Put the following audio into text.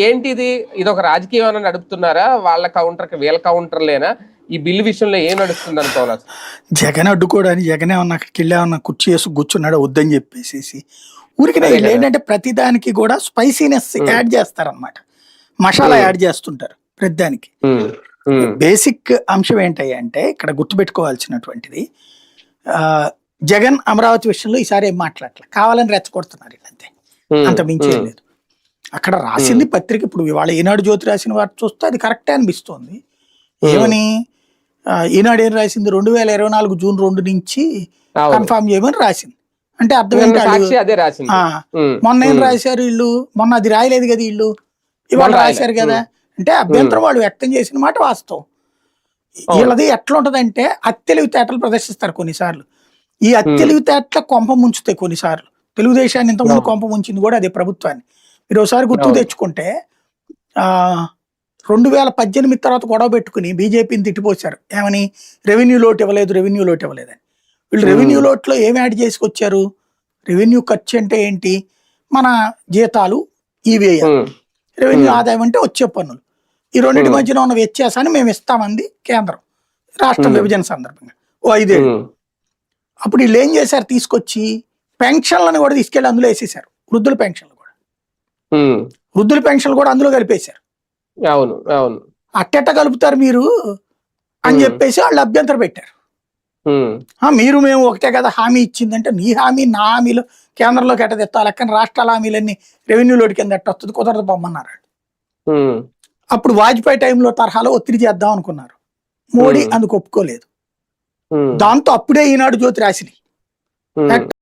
ఏంటిది? ఇదొక రాజకీయమేనా నడుపుతున్నారా? వాళ్ళ కౌంటర్‌కి వీళ్ళ కౌంటర్‌లేనా? ఈ బిల్ విషయంలో ఏం నడుస్తుందనుకోవాలసలు? జగన్ అడ్డుకోవడానికి జగన్ ఏమన్నా అక్కడికెళ్ళి కుర్చీ వేసి కూర్చున్నాడా వద్దని చెప్పేసేసి. ఊరికనే అదే వీళ్ళు గదా! ఏంటంటే ప్రతిదానికి కూడా స్పైసీనెస్ హ్మ్. యాడ్ చేస్తారనమాట. మసాలా హ్మ్. యాడ్ చేస్తుంటారు ప్రతిదానికి. హ్మ్. హ్మ్. బేసిక్ అంశం ఏంటంటే ఇక్కడ గుర్తుపెట్టుకోవాల్సినటువంటిది జగన్ అమరావతి విషయంలో ఈసారి ఏం మాట్లాడట్లే. కావాలని రెచ్చగొడుతున్నారు వీళ్ళంతే. హ్మ్. అంత మించి ఏం హ్మ్. లేదు. అక్కడ హ్మ్. రాసింది పత్రిక ఇప్పుడు ఇవాళ ఈనాడు జ్యోతి రాసిన వాటి చూస్తే అది కరెక్టే అనిపిస్తోంది. హ్మ్. ఏమని ఈనాడు ఏం రాసింది 2024 జూన్ 2 నుంచి అవును. కన్ఫర్మ్ చేయమని రాసింది. అంటే అర్థం నిన్న ఏంటి ఆళ్ళు సాక్షి అదే రాసింది. హ్మ్. మొన్న ఏం హ్మ్. రాశారు ఈళ్ళు? మొన్న అది రాయలేదు కదా ఈళ్ళు. ఇవాళ మొన్న రాయలే. రాశారు కదా! హ్మ్. అంటే హ్మ్. అభ్యంతరం వాళ్ళు వ్యక్తం చేసిన మాట వాస్తవం. అవును. ఈళ్ళది ఎట్లుంటదంటే అత్తెలివితేటలు ప్రదర్శిస్తారు కొన్నిసార్లు. ఈ హ్మ్. అత్తెలివితేటల కొంప ముంచుతాయి కొన్నిసార్లు. తెలుగుదేశాన్ని ఇంతకుముందు అవును. కొంప ముంచింది కూడా అదే ప్రభుత్వాన్ని. మీరు ఒకసారి గుర్తుకు అవును. తెచ్చుకుంటే ఆహ్, 2018 తర్వాత గొడవ పెట్టుకొని బీజేపీని తిట్టిపోశారు. ఏమని? రెవెన్యూ లోటు ఇవ్వలేదు, రెవెన్యూ లోటు ఇవ్వలేదని. వీళ్ళు రెవెన్యూ హ్మ్. లోటులో ఏమి యాడ్ చేసుకొచ్చారు? రెవెన్యూ ఖర్చు అంటే ఏంటి? మన జీతాలు, ఈ వ్యయాలు. హ్మ్. రెవెన్యూ హ్మ్. ఆదాయం అంటే వచ్చే పన్నులు. ఈ రెండిటి హ్మ్. మధ్యన ఉన్న వ్యత్యాసాన్ని మేము ఇస్తామంది కేంద్రం. రాష్ట్ర హ్మ్. విభజన సందర్భంగా. ఓ 5 ఏళ్ళు. హ్మ్. అప్పుడు ఈళ్ళేం చేశారు తీసుకొచ్చి, పెన్షన్‌లను కూడా తీసుకెళ్ళి అందులో ఏసేశారు. వృద్ధుల పెన్షన్‌లు కూడా. హ్మ్. వృద్ధుల పెన్షన్‌లు కూడా అందులో కలిపేశారు. అవును. అవును. అట్టెట్ట కలుపుతారు మీరు అని హ్మ్. చెప్పేసి ఆళ్ళు అభ్యంతరం పెట్టారు. హ్మ్. మీరు మేము ఒకటే కదా హామీ ఇచ్చిందంటే, నీ హామీ నా హామీలో కేంద్రంలోకి ఎట్ట తెత్తావు? ఆ లెక్కన రాష్ట్రాల హామీలన్నీ రెవెన్యూ లోడ్ కింద ఎట్టొస్తది? కుదరదు పొమ్మన్నారు. హ్మ్. అప్పుడు వాజ్పేయి టైంలో తరహాలో ఒత్తిడి చేద్దాం అనుకున్నారు. మోడీ హ్మ్. అందుకు ఒప్పుకోలేదు. హ్మ్. దాంతో అప్పుడే ఈనాడు జ్యోతి రాసినాయి. హ్మ్.